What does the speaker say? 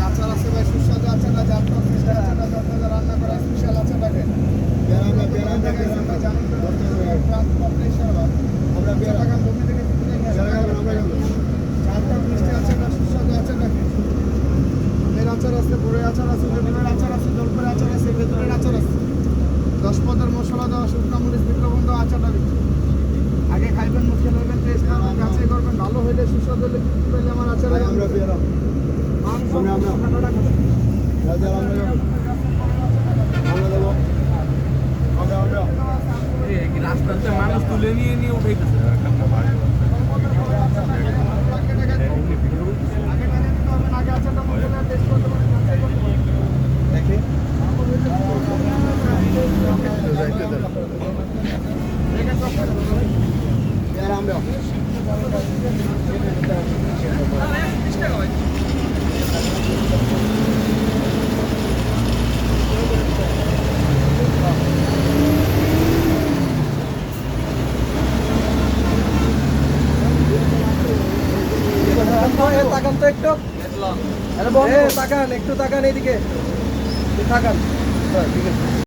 আচার আছে ভাই, সুস্বাদু আচার, জাত মিষ্টি আচার, রান্না করা স্পেশাল আচার রাখেন। আচার আছে, বড়ই আচার আছে, বেগুনের আচার আছে, জলপাইয়ের আচার আছে, বেগুনের আচার আছে। 10-15 মশলা দেওয়া শুকনো মরিচ বিক্রমণ দেওয়া আচারটা বিক্রি। আগে খাইবেন, মুখে নেবেন, টেস্ট করবেন, যাচাই করবেন, ভালো হইলে সুস্বাদু হলে পেলে আমার আচার রাস্তাতে মানুষ তুলে নিয়ে নিয়ে উঠাইতেছে। আগে আচারটা মুখে নেন, টেস্ট করতে পারেন, যাচাই করতে পারেন। দেখি তাকান তো একটু, তাকান একটু, তাকান এইদিকে তাকান। ঠিক আছে।